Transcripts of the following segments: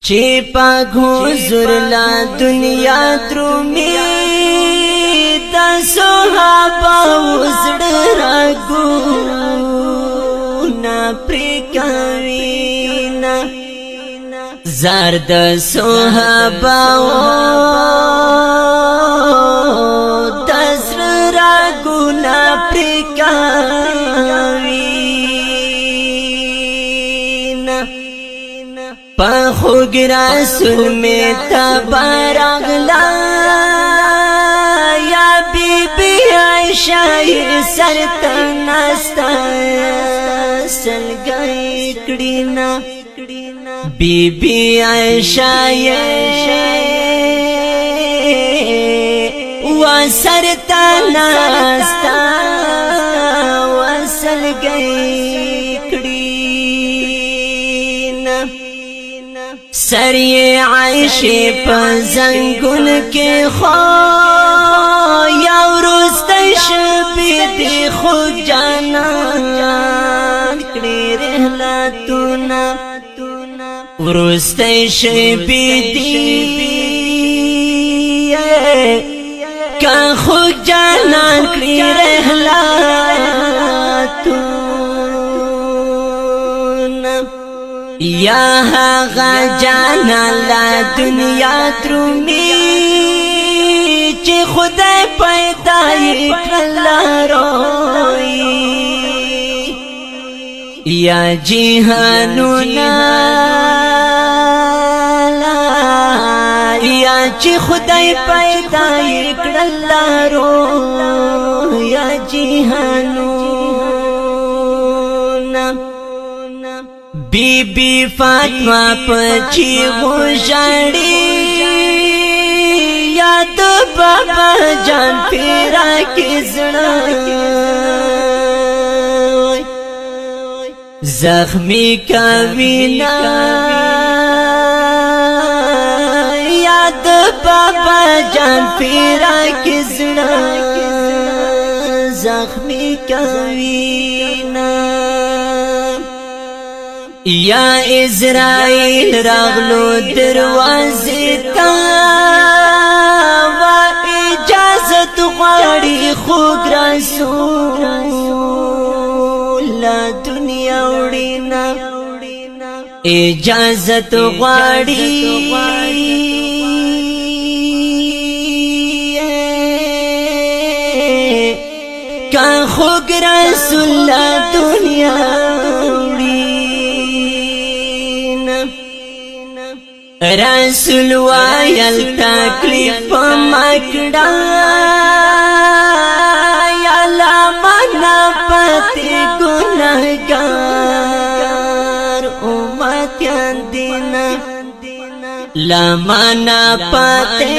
چی پاک حضور لا دنیا درومی دا صحابہ وزر راگو نا پریکاوینا زرد صحابہ دزر راگو نا پریکاوینا پخوگ رسول میں تبارغلا یا بی بی عائشہ سرطنستا سلگئی کڑینا بی بی عائشہ و سرطنستا سلگئی کڑینا سری عائشہ پزنگن کے خو یا رستش بیدی خود جانان کڑی رحلاتونا رستش بیدی کا خود جانان کڑی رحلاتونا یا غا جانا لا دنیا درومی چی خدای پیدای کلا روی یا جیہانونا یا چی خدای پیدای کلا روی یا جیہانونا بی بی فاطمہ پچی غشاڑی یاد بابا جان پیرا کی زڑا زخمی کابینا یاد بابا جان پیرا کی زڑا زخمی کابینا یا اسرائیل راغلو دروازے تا و اجازت غواړي خوږ رسول لا دنیا وړینا اجازت غواړي کا خوږ رسول لا دنیا رسول وایل تکلیف مکڑا یا لمنا پتی گناہگار امتیان دینا لمنا پتی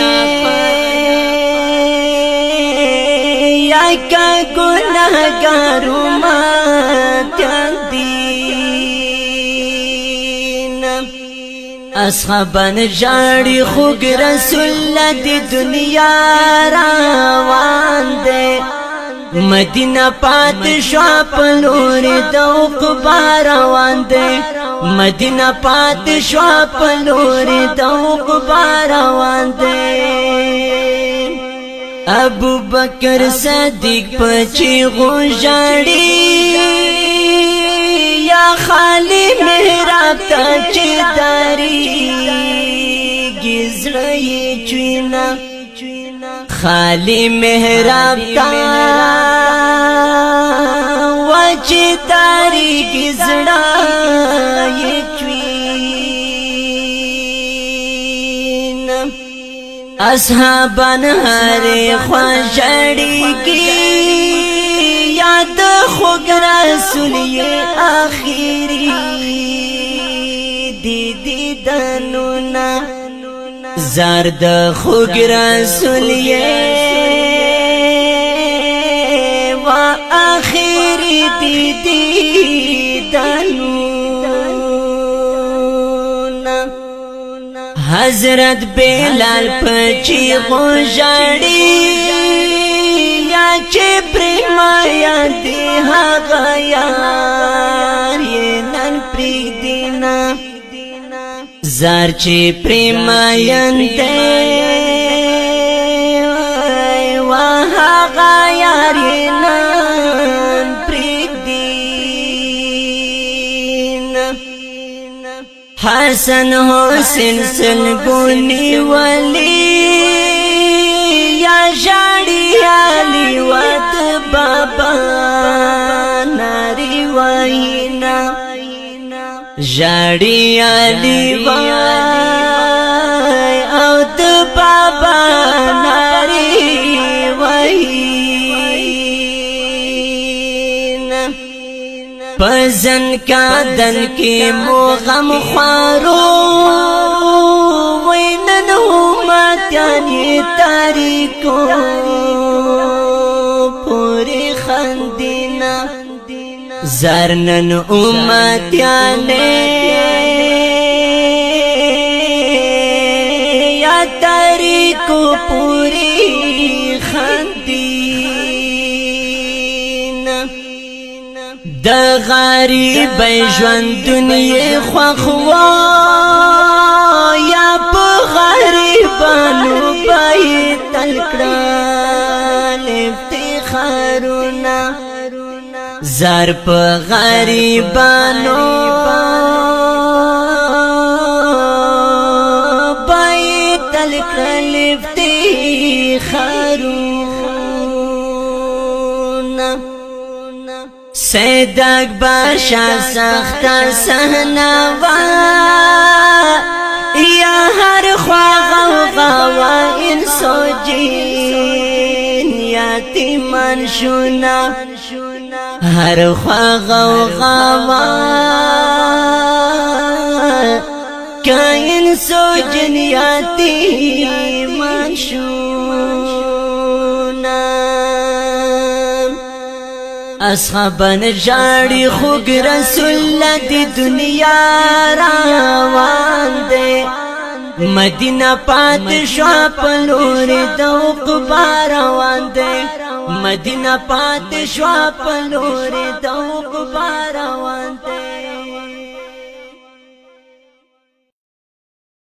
یا کا گناہگار امتیان اصحابان جاڑی خوگ رسول دی دنیا روان دے مدینہ پات شاپ لور دوق باروان دے مدینہ پات شاپ لور دوق باروان دے ابو بکر صدیق پچی غجاڑی یا خالی محراب تا چی داری گزرائی چوینا خالی محراب تا وچی داری گزرائی چوینا اصحابان ہر خوشڑی کی یاد خوگ رسول یہ آخری دیدی دنونا زرد خوگ رسول یہ و آخری دیدی دنونا حضرت بلال پچی غجاڑی یا چی پریمایا دی غیار یہ نن پریگ دینا زار چی پریماین دے وہاغا یارینان پریک دین حسن حسین سلگونی ولی یا جاڑی علی وط بابا ناری وحینا جاڑی علی وای او د بابا ناری وحینا پزن کا دن کی مو غم خوارو وینن امتیانی تاریکو پوری خندینا زرنن امتیانی یا تاریکو پوری خندینا د غریب ژوند دنیا خوخوا یا په غریبانو پای تلکړه افتخارونه زار په غریبانو پای تلکړه افتخارونه سید اکبر شاه سخت سهنوا یا هر خوا غوغا ان سوجین یتیمان شونا هر خوا غوغا کاین سوجین یتیمان شونا اصحابن جاڑی خوگ رسول دی دنیا روان دے مدینہ پات شوا پلور دوق باروان دے مدینہ پات شوا پلور دوق باروان دے